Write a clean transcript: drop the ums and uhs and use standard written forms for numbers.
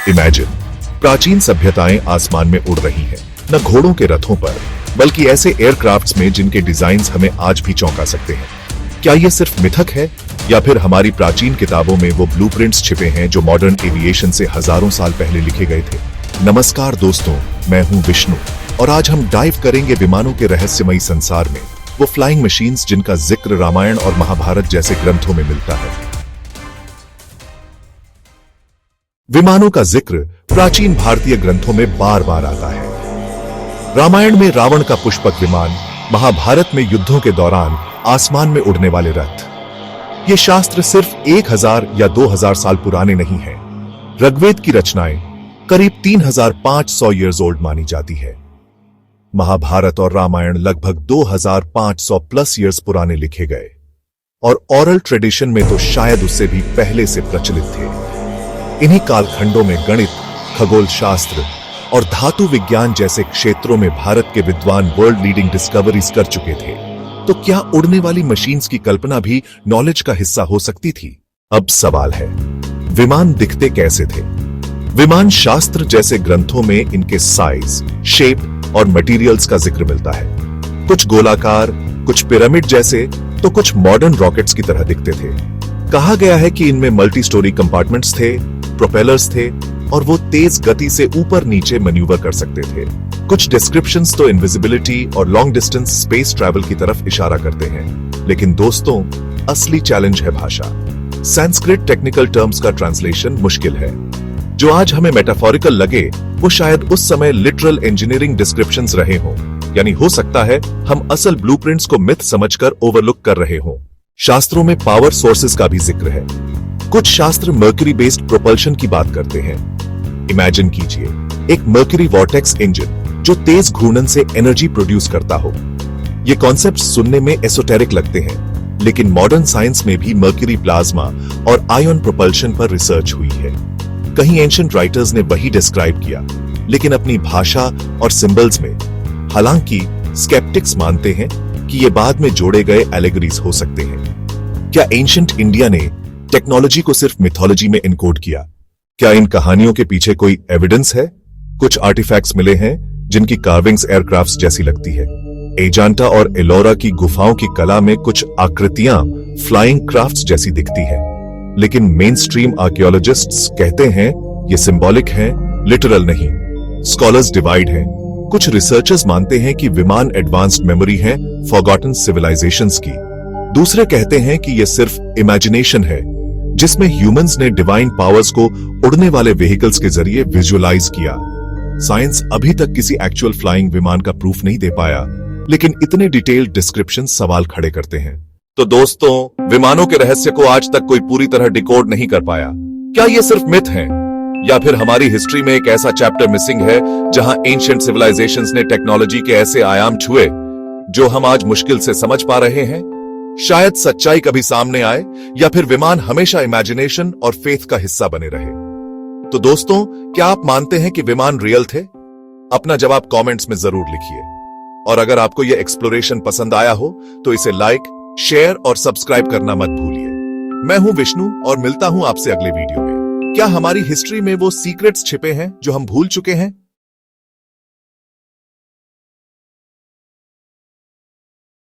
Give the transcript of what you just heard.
Imagine, प्राचीन सभ्यताएं आसमान में उड़ रही हैं, न घोड़ों के रथों पर, बल्कि ऐसे एयरक्राफ्ट्स में जिनके डिजाइन्स हमें आज भी चौंका सकते हैं। क्या ये सिर्फ मिथक है या फिर हमारी प्राचीन किताबों में वो ब्लूप्रिंट्स छिपे हैं जो मॉडर्न एविएशन से हजारों साल पहले लिखे गए थे? नमस्कार दोस्तों, मैं हूं विष्णु और आज हम डाइव करेंगे विमानों के रहस्यमयी संसार में, वो फ्लाइंग मशीन्स जिनका जिक्र रामायण और महाभारत जैसे ग्रंथों में मिलता है। विमानों का जिक्र प्राचीन भारतीय ग्रंथों में बार बार आता है। रामायण में रावण का पुष्पक विमान, महाभारत में युद्धों के दौरान आसमान में उड़ने वाले रथ। ये शास्त्र सिर्फ 1000 या 2000 साल पुराने नहीं हैं। ऋग्वेद की रचनाएं करीब 3500 ईयर्स ओल्ड मानी जाती है। महाभारत और रामायण लगभग 2500 प्लस ईयर्स पुराने लिखे गए और ओरल ट्रेडिशन में तो शायद उससे भी पहले से प्रचलित थे। इन्हीं कालखंडों में गणित, खगोल शास्त्र और धातु विज्ञान जैसे क्षेत्रों में भारत के विद्वान वर्ल्ड लीडिंग डिस्कवरीज कर चुके थे। तो क्या उड़ने वाली मशीन्स की कल्पना भी नॉलेज का हिस्सा हो सकती थी? अब सवाल है, विमान दिखते कैसे थे? विमान शास्त्र जैसे ग्रंथों में इनके साइज, शेप और मटेरियल्स का जिक्र मिलता है। कुछ गोलाकार, कुछ पिरामिड जैसे, तो कुछ मॉडर्न रॉकेट्स की तरह दिखते थे। कहा गया है कि इनमें मल्टी स्टोरी कंपार्टमेंट्स थे, प्रोपेलर्स थे और वो तेज गति से ऊपर नीचे मैन्यूवर कर सकते थे। कुछ डिस्क्रिप्शंस तो इनविजिबिलिटी और लॉन्ग डिस्टेंस स्पेस ट्रैवल की तरफ इशारा करते हैं। लेकिन दोस्तों, असली चैलेंज है भाषा। संस्कृत टेक्निकल टर्म्स का ट्रांसलेशन मुश्किल है। जो आज हमें मेटाफोरिकल लगे, वो शायद उस समय लिटरल इंजीनियरिंग डिस्क्रिप्शंस रहे हों। यानी हो सकता है हम असल ब्लूप्रिंट्स को मिथ समझकर ओवरलुक कर रहे हों। शास्त्रों में पावर सोर्सेस का भी जिक्र है। कुछ शास्त्र मर्क्यूरी बेस्ड प्रोपल्शन की बात करते हैं। इमेजिन कीजिए, एक मर्क्यूरी वॉर्टेक्स इंजन जो तेज घूर्णन से एनर्जी प्रोड्यूस करता हो। ये कॉन्सेप्ट सुनने में एसोटेरिक लगते हैं, लेकिन मॉडर्न साइंस में भी मर्क्यूरी प्लाज्मा और आयन प्रोपल्शन पर रिसर्च हुई है। कहीं एंशिएंट राइटर्स ने वही डिस्क्राइब किया, लेकिन अपनी भाषा और सिंबल्स में। हालांकि स्केप्टिक्स मानते हैं कि ये बाद में जोड़े गए एलेगरीज हो सकते हैं। क्या एंशिएंट इंडिया ने टेक्नोलॉजी को सिर्फ मिथोलॉजी में इनकोड किया? क्या इन कहानियों के पीछे कोई एविडेंस है? कुछ आर्टिफैक्ट्स मिले हैं जिनकी कार्विंग्स एयरक्राफ्ट्स जैसी लगती है। एजांटा और एलोरा की गुफाओं की कला में कुछ आकृतियां फ्लाइंग क्राफ्ट्स जैसी दिखती है। लेकिन मेन स्ट्रीम आर्कियोलॉजिस्ट्स कहते हैं ये सिंबॉलिक है, लिटरल नहीं। स्कॉलर्स डिवाइड हैं। कुछ रिसर्चर्स मानते हैं कि विमान एडवांस्ड मेमोरी है फॉरगॉटन सिविलाइजेशंस की। दूसरे कहते हैं कि यह सिर्फ इमेजिनेशन है, जिसमें ह्यूमंस ने डिवाइन पावर्स को उड़ने वाले व्हीकल्स के जरिए विजुअलाइज किया। साइंस अभी तक किसी एक्चुअल फ्लाइंग विमान का प्रूफ नहीं दे पाया, लेकिन इतने डिटेल्ड डिस्क्रिप्शन सवाल खड़े करते हैं। तो दोस्तों, विमानों के रहस्य को आज तक कोई पूरी तरह डिकोड नहीं कर पाया। क्या ये सिर्फ मिथ है या फिर हमारी हिस्ट्री में एक ऐसा चैप्टर मिसिंग है जहां एंशिएंट सिविलाइजेशंस ने टेक्नोलॉजी के ऐसे आयाम छुए जो हम आज मुश्किल से समझ पा रहे हैं? शायद सच्चाई कभी सामने आए या फिर विमान हमेशा इमेजिनेशन और फेथ का हिस्सा बने रहे। तो दोस्तों, क्या आप मानते हैं कि विमान रियल थे? अपना जवाब कमेंट्स में जरूर लिखिए। और अगर आपको यह एक्सप्लोरेशन पसंद आया हो तो इसे लाइक, शेयर और सब्सक्राइब करना मत भूलिए। मैं हूं विष्णु और मिलता हूं आपसे अगले वीडियो में। क्या हमारी हिस्ट्री में वो सीक्रेट्स छिपे हैं जो हम भूल चुके हैं?